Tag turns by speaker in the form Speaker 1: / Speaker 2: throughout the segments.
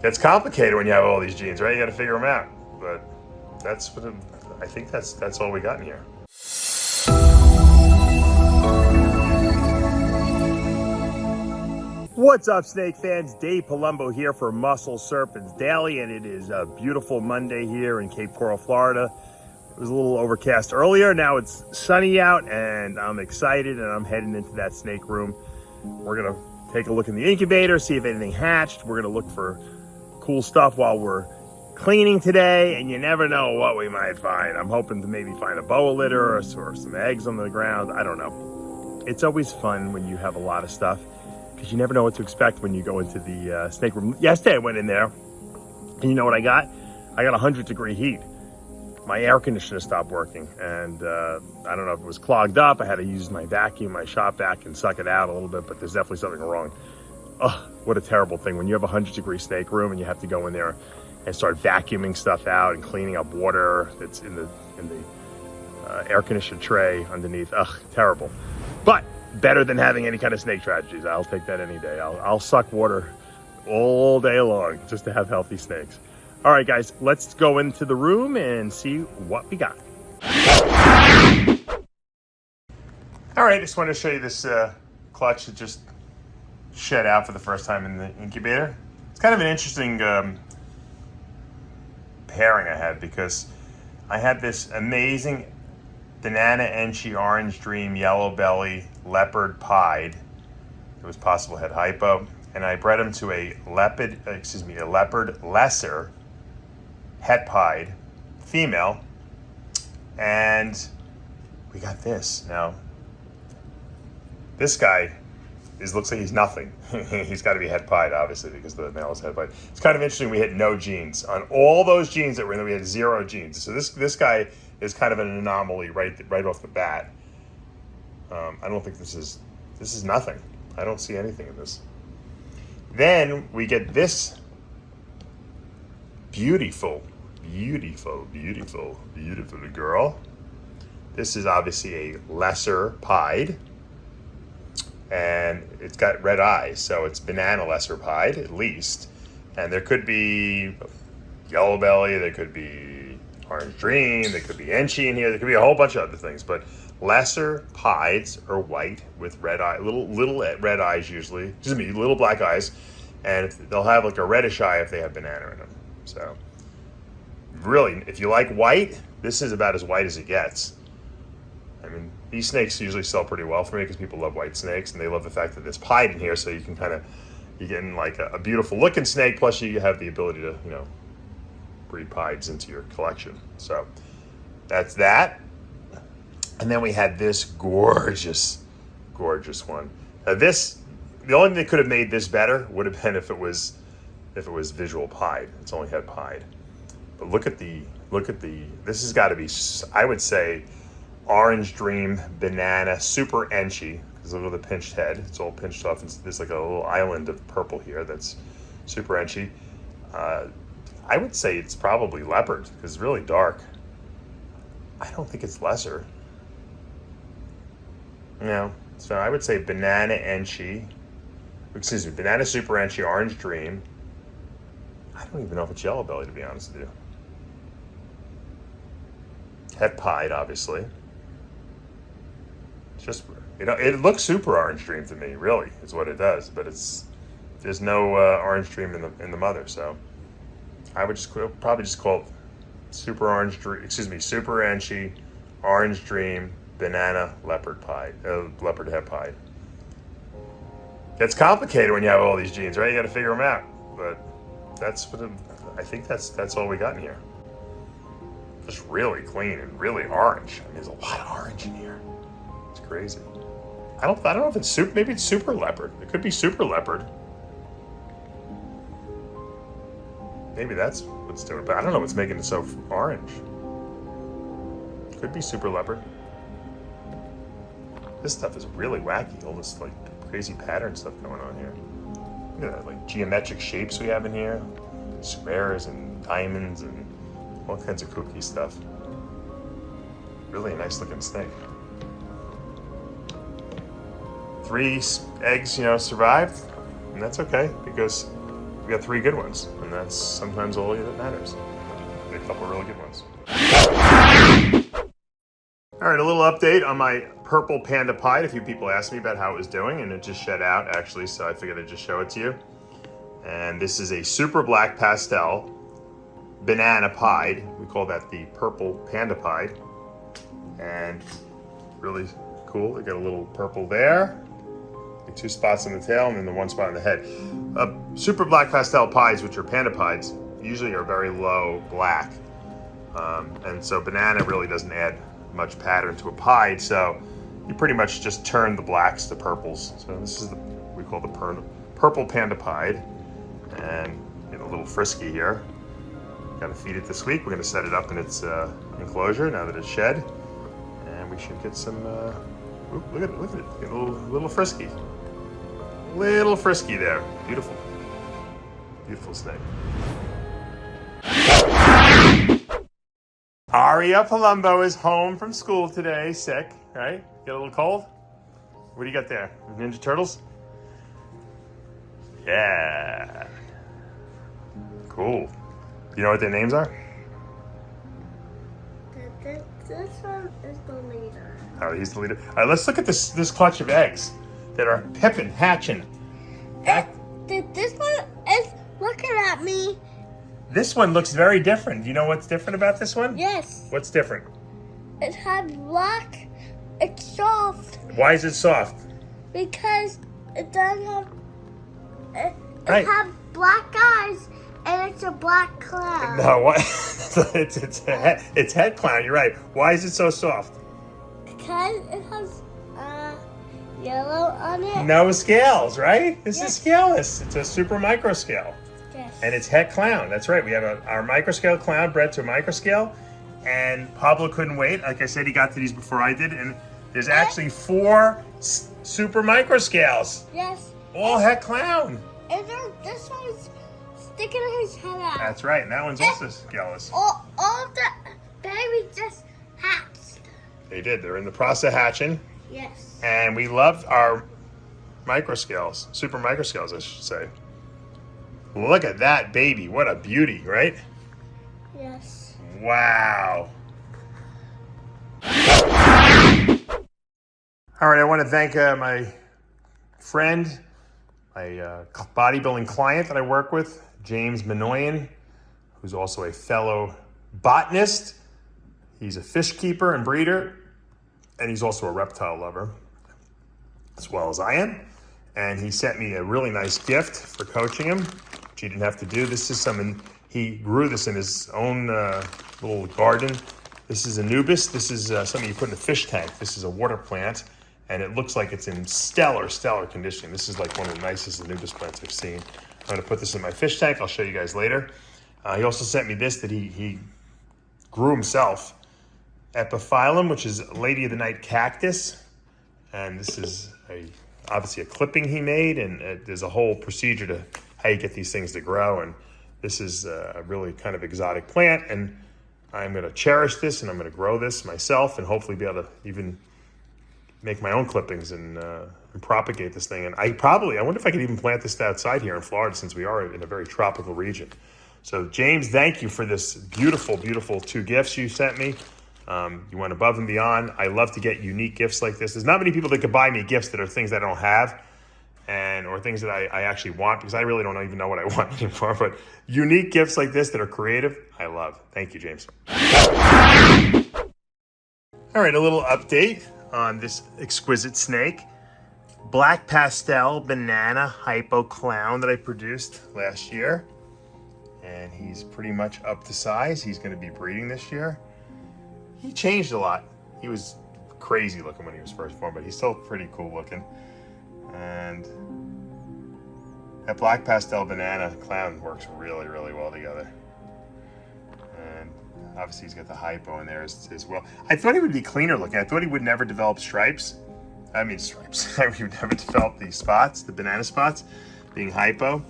Speaker 1: It's complicated when you have all these genes, right? You got to figure them out. But that's what I think that's all we got in here. What's up, snake fans? Dave Palumbo here for Muscle Serpents Daily, and it is a beautiful Monday here in Cape Coral, Florida. It was a little overcast earlier. Now it's sunny out, and I'm excited, and I'm heading into that snake room. We're gonna take a look in the incubator, see if anything hatched. We're gonna look for cool stuff while we're cleaning today, and you never know what we might find. I'm hoping to maybe find a boa litter or some eggs on the ground. I don't know. It's always fun when you have a lot of stuff, because you never know what to expect when you go into the snake room. Yesterday I went in there, and you know what I got? I got 100-degree heat. My air conditioner stopped working, and I don't know if it was clogged up. I had to use my vacuum, my shop vac, and suck it out a little bit, but there's definitely something wrong. Oh, what a terrible thing when you have a 100-degree snake room and you have to go in there and start vacuuming stuff out and cleaning up water that's in the air conditioner tray underneath. Ugh, terrible. But better than having any kind of snake tragedies. I'll take that any day. I'll suck water all day long just to have healthy snakes. All right, guys, let's go into the room and see what we got. All right, just wanted to show you this clutch that just shed out for the first time in the incubator. It's kind of an interesting pairing I had, because I had this amazing Banana Enchi Orange Dream Yellow Belly Leopard Pied. It was possible had HYPO, and I bred him to a leopard lesser het pied female, and we got this. Now this guy looks like he's nothing. He's got to be het pied, obviously, because the male is het pied. It's kind of interesting. We hit no genes on all those genes that were in there. We had 0 genes. So this guy is kind of an anomaly right off the bat. I don't think this is nothing. I don't see anything in this. Then we get this beautiful girl. This is obviously a lesser pied, and it's got red eyes, so it's banana lesser pied at least. And there could be yellow belly, there could be orange dream, there could be enchi in here, there could be a whole bunch of other things, but lesser pieds are white with red eye, little red eyes usually, little black eyes, and they'll have like a reddish eye if they have banana in them. So really, if you like white, this is about as white as it gets. I mean, these snakes usually sell pretty well for me because people love white snakes, and they love the fact that there's pied in here, so you can you're getting like a beautiful looking snake, plus you have the ability to, breed pieds into your collection. So that's that. And then we had this gorgeous one. Now the only thing that could have made this better would have been if it was visual pied. It's only had pied. But look at this has got to be, I would say, Orange Dream Banana Super Enchi, because look at the pinched head. It's all pinched off. There's like a little island of purple here that's Super Enchi. I would say it's probably leopard because it's really dark. I don't think it's lesser. So I would say Banana Super Enchi Orange Dream. I don't even know if it's yellow belly, to be honest with you. Het pied, obviously. It's just, it looks super orange dream to me, really, is what it does. But there's no orange dream in the mother, so I would probably just call it Super Enchi Orange Dream Banana Leopard Pied, Leopard Het Pied. It's complicated when you have all these genes, right? You got to figure them out, but I think that's all we got in here. Just really clean and really orange. I mean, there's a lot of orange in here. It's crazy. I don't know if it's maybe it's super leopard. It could be super leopard. Maybe that's what's doing it, but I don't know what's making it so orange. Could be super leopard. This stuff is really wacky. All this like crazy pattern stuff going on here. Look at that, like geometric shapes we have in here. Squares and diamonds and all kinds of kooky stuff. Really a nice looking snake. 3 eggs, survived, and that's okay because we got 3 good ones, and that's sometimes all that matters. A couple really good ones. All right, a little update on my purple Panda Pie. A few people asked me about how it was doing, and it just shed out actually, so I figured I'd just show it to you. And this is a super black pastel banana pied. We call that the purple Panda Pie. And really cool. They got a little purple there, like 2 spots on the tail, and then the 1 spot on the head. Super black pastel pies, which are Panda Pies, usually are very low black. And so banana really doesn't add much pattern to a pie, so you pretty much just turn the blacks to purples. So this is we call the purple Panda Pie. And a little frisky here. Got to feed it this week. We're going to set it up in its enclosure now that it's shed, and we should get some. Look at it! Get a little frisky, there. Beautiful, beautiful snake. Aria Palumbo is home from school today, sick. Right? Get a little cold. What do you got there? Ninja Turtles? Yeah. Cool. You know what their names are?
Speaker 2: This one is the leader.
Speaker 1: Oh, he's the leader. All right, let's look at this clutch of eggs that are pippin', hatching.
Speaker 2: This one is looking at me.
Speaker 1: This one looks very different. Do you know what's different about this one?
Speaker 2: Yes.
Speaker 1: What's different?
Speaker 2: It has black. It's soft.
Speaker 1: Why is it soft?
Speaker 2: Because it doesn't have. It
Speaker 1: Right.
Speaker 2: has black eyes. And it's a black cloud.
Speaker 1: No, what? it's head clown. You're right. Why is it so soft?
Speaker 2: Because it has yellow on it.
Speaker 1: No scales, right? This
Speaker 2: Yes.
Speaker 1: is scaleless. It's a super microscale.
Speaker 2: Yes.
Speaker 1: And it's head clown. That's right. We have our microscale clown bred to a microscale. And Pablo couldn't wait. Like I said, he got to these before I did. And there's actually 4 super microscales.
Speaker 2: Yes.
Speaker 1: All head clown.
Speaker 2: And then this one's sticking his head out.
Speaker 1: That's right. And that one's also scaleless.
Speaker 2: All of the babies just hatched.
Speaker 1: They did. They're in the process of hatching.
Speaker 2: Yes.
Speaker 1: And we love our microscales, super microscales, I should say. Look at that baby. What a beauty, right?
Speaker 2: Yes.
Speaker 1: Wow. All right, I want to thank my friend, my bodybuilding client that I work with, James Minoyan, who's also a fellow botanist. He's a fish keeper and breeder, and he's also a reptile lover, as well as I am. And he sent me a really nice gift for coaching him, which he didn't have to do. This is something, he grew this in his own little garden. This is Anubis. This is something you put in a fish tank. This is a water plant, and it looks like it's in stellar condition. This is like one of the nicest Anubis plants I've seen. I'm gonna put this in my fish tank. I'll show you guys later. He also sent me this that he grew himself. Epiphyllum, which is Lady of the Night cactus. And this is obviously a clipping he made, and there's a whole procedure to how you get these things to grow. And this is a really kind of exotic plant, and I'm gonna cherish this, and I'm gonna grow this myself, and hopefully be able to even make my own clippings and propagate this thing. And I wonder if I could even plant this outside here in Florida, since we are in a very tropical region. So James, thank you for this beautiful, beautiful 2 gifts you sent me. You went above and beyond. I love to get unique gifts like this. There's not many people that could buy me gifts that are things that I don't have, or things that I actually want, because I really don't even know what I want anymore. But unique gifts like this that are creative, I love. Thank you, James. All right, a little update on this exquisite snake. Black pastel banana HYPO clown that I produced last year. And he's pretty much up to size. He's going to be breeding this year. He changed a lot. He was crazy looking when he was first born, but he's still pretty cool looking. And that black pastel banana clown works really, really well together. And obviously he's got the HYPO in there as well. I thought he would be cleaner looking. I thought he would never develop stripes. I mean stripes. He would never develop these spots, the banana spots, being HYPO.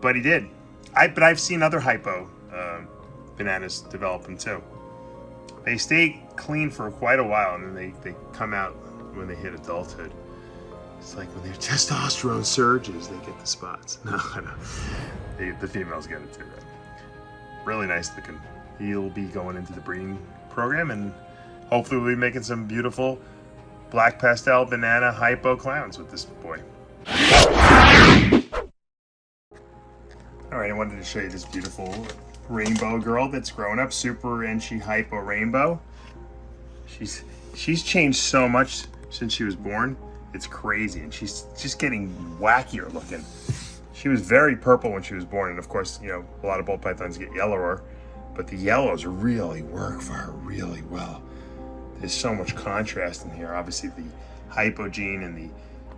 Speaker 1: But he did. But I've seen other HYPO bananas develop them too. They stay clean for quite a while, and then they come out when they hit adulthood. It's like when their testosterone surges, they get the spots. No. the females get it too. Right? Really nice looking. He'll be going into the breeding program, and hopefully we'll be making some beautiful black pastel banana HYPO clowns with this boy. All right, I wanted to show you this beautiful rainbow girl that's grown up, super inchy HYPO rainbow. She's changed so much since she was born. It's crazy, and she's just getting wackier looking. She was very purple when she was born, and of course, you know, a lot of ball pythons get yellower, but the yellows really work for her really well. There's so much contrast in here. Obviously, the HYPO gene and the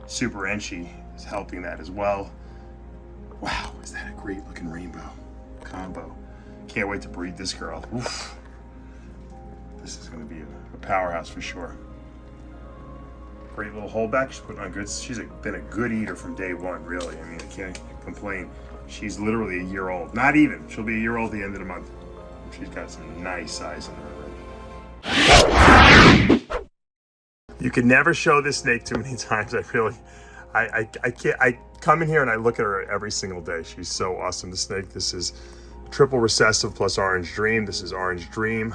Speaker 1: super inchy is helping that as well. Wow, is that a great looking rainbow combo? Can't wait to breed this girl. Oof. This is going to be a powerhouse for sure. Great little holdback. She's putting on good. She's been a good eater from day one, really. I mean, I can't complain. She's literally a year old. Not even. She'll be a year old at the end of the month. She's got some nice size in her already. You can never show this snake too many times. I can't. I come in here and I look at her every single day. She's so awesome. The snake. This is triple recessive plus orange dream. This is orange dream,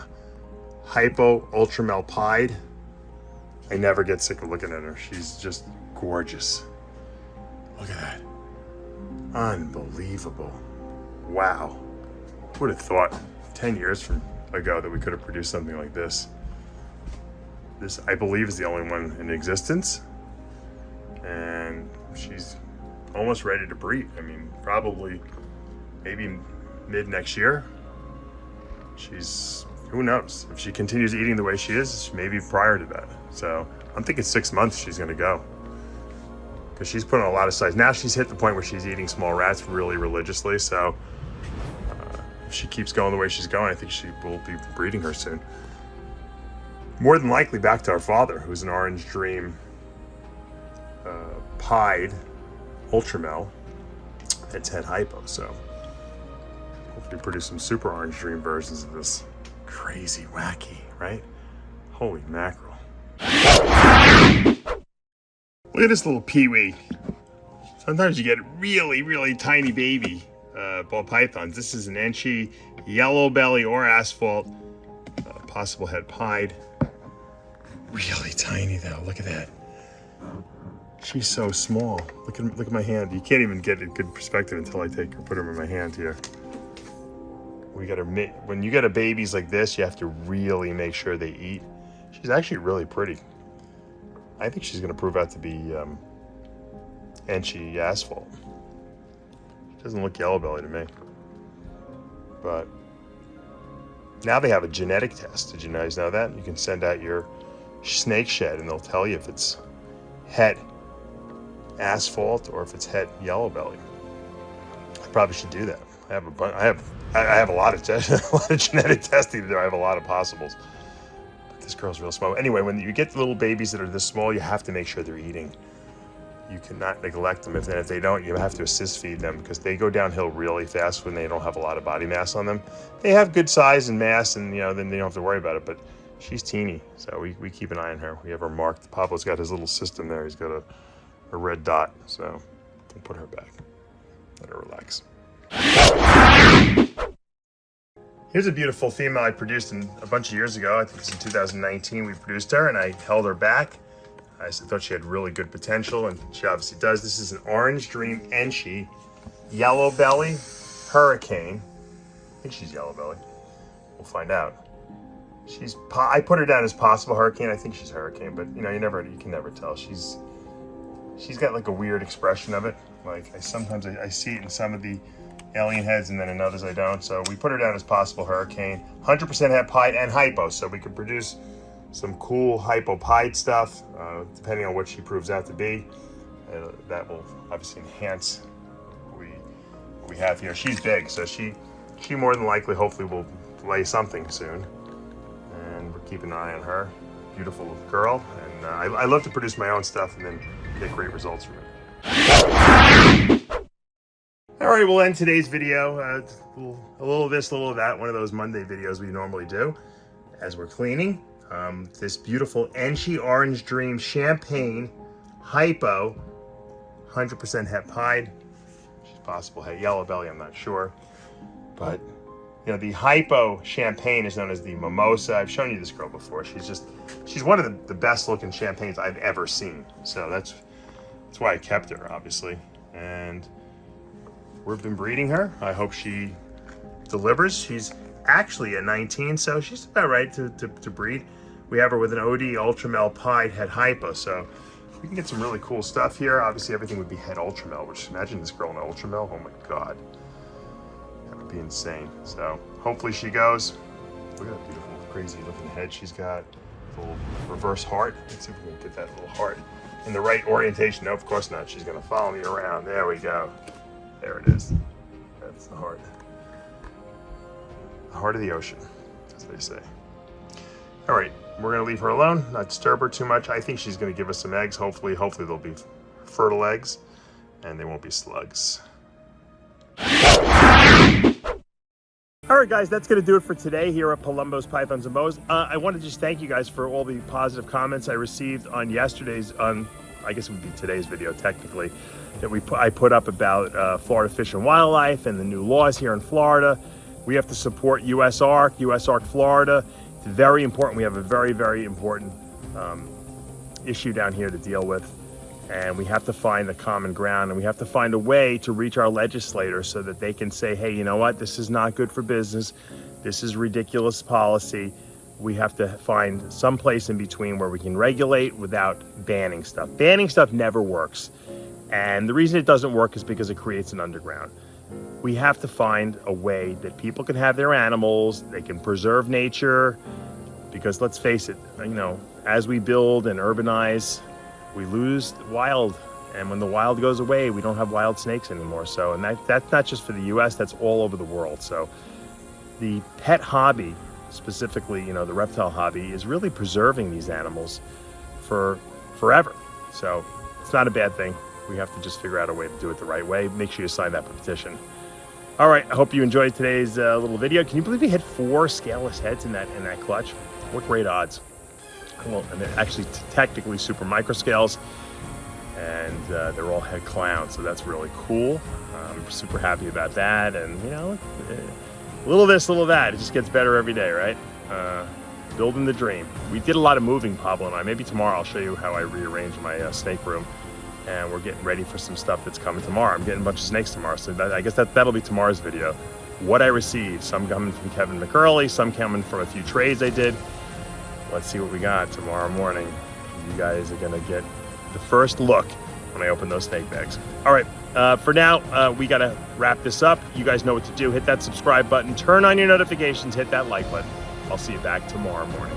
Speaker 1: HYPO, ULTRAMEL pied. I never get sick of looking at her. She's just gorgeous. Look at that. Unbelievable. Wow. Who would have thought 10 years ago that we could have produced something like this? This, I believe, is the only one in existence. And she's almost ready to breed. I mean, probably maybe mid next year. Who knows? If she continues eating the way she is, maybe prior to that. So I'm thinking 6 months she's gonna go. Because she's putting on a lot of size. Now she's hit the point where she's eating small rats really religiously. So if she keeps going the way she's going, I think she will be breeding her soon. More than likely back to our father, who's an orange dream pied ULTRAMEL that's had HYPO. So hopefully produce some super orange dream versions of this. Crazy wacky, right? Holy mackerel. Look at this little peewee. Sometimes you get really, really tiny baby ball pythons. This is an inchy yellow belly or asphalt, possible head pied. Really tiny though, look at that. She's so small. Look at my hand. You can't even get a good perspective until I put her in my hand here. When you get a babies like this, you have to really make sure they eat. She's actually really pretty. I think she's gonna prove out to be inchy asphalt. She doesn't look yellow belly to me. But now they have a genetic test. Did you guys know that? You can send out your snake shed and they'll tell you if it's het asphalt or if it's het yellow belly. I probably should do that. I have a lot of genetic testing to do. I have a lot of possibles. But this girl's real small. Anyway, when you get little babies that are this small, you have to make sure they're eating. You cannot neglect them. If they don't, you have to assist feed them because they go downhill really fast when they don't have a lot of body mass on them. They have good size and mass, and then they don't have to worry about it. But she's teeny, so we keep an eye on her. We have her marked. Pablo's got his little system there. He's got a red dot, so we'll put her back. Let her relax. Here's a beautiful female I produced a bunch of years ago. I think it's in 2019 we produced her, and I held her back. I thought she had really good potential, and she obviously does. This is an orange dream inchy, yellow belly, hurricane. I think she's yellow belly. We'll find out. I put her down as possible hurricane. I think she's hurricane, but you can never tell. She's got like a weird expression of it. Like sometimes I see it in some of the alien heads, and then in others I don't. So we put her down as possible hurricane. 100% het pied and HYPO, so we can produce some cool HYPO pied stuff, depending on what she proves out to be. That will obviously enhance what we have here. She's big, so she more than likely, hopefully, will lay something soon. And we're keeping an eye on her. Beautiful girl, and I love to produce my own stuff and then get great results from it. All right, we'll end today's video. A little of this, a little of that. One of those Monday videos we normally do as we're cleaning. This beautiful inchy orange dream champagne HYPO, 100% het pied. She's possible. Hey, yellow belly, I'm not sure. But, you know, the HYPO champagne is known as the mimosa. I've shown you this girl before. She's one of the best looking champagnes I've ever seen. So that's why I kept her, obviously. And we've been breeding her. I hope she delivers. She's actually a 19, so she's about right to breed. We have her with an OD ULTRAMEL pied het HYPO, so we can get some really cool stuff here. Obviously, everything would be het ULTRAMEL, which imagine this girl in ULTRAMEL. Oh my God, that would be insane. So hopefully she goes. Look at that beautiful, crazy looking head she's got. A little reverse heart. Let's see if we can get that little heart in the right orientation. No, of course not. She's gonna follow me around. There we go. There it is. That's the heart. The heart of the ocean, as they say. All right, we're gonna leave her alone, not disturb her too much. I think she's gonna give us some eggs. Hopefully they'll be fertile eggs and they won't be slugs. All right, guys, that's going to do it for today here at Palumbo's Pythons and Bows. I want to just thank you guys for all the positive comments I received on I guess it would be today's video technically, that I put up about Florida Fish and Wildlife and the new laws here in Florida. We have to support USARK Florida. It's very important. We have a very, very important issue down here to deal with. And we have to find the common ground, and we have to find a way to reach our legislators so that they can say, hey, you know what, this is not good for business. This is ridiculous policy. We have to find some place in between where we can regulate without banning stuff. Banning stuff never works. And the reason it doesn't work is because it creates an underground. We have to find a way that people can have their animals, they can preserve nature, because let's face it, you know, as we build and urbanize, we lose the wild, and when the wild goes away, we don't have wild snakes anymore. So, and that's not just for the US, that's all over the world. So the pet hobby, specifically, you know, the reptile hobby, is really preserving these animals for forever. So it's not a bad thing. We have to just figure out a way to do it the right way. Make sure you sign that petition. All right, I hope you enjoyed today's little video. Can you believe we hit 4 scaleless heads in that clutch? What great odds. Well, and they're actually technically super microscales, and they're all head clowns, so that's really cool. I'm super happy about that, and you know, a little this, a little that. It just gets better every day, right? Building the dream. We did a lot of moving, Pablo and I. Maybe tomorrow I'll show you how I rearrange my snake room, and we're getting ready for some stuff that's coming tomorrow. I'm getting a bunch of snakes tomorrow, so I guess that'll be tomorrow's video. What I received, some coming from Kevin McCurley, some coming from a few trades I did. Let's see what we got tomorrow morning. You guys are gonna get the first look when I open those snake bags. All right, for now, we gotta wrap this up. You guys know what to do. Hit that subscribe button, turn on your notifications, hit that like button. I'll see you back tomorrow morning.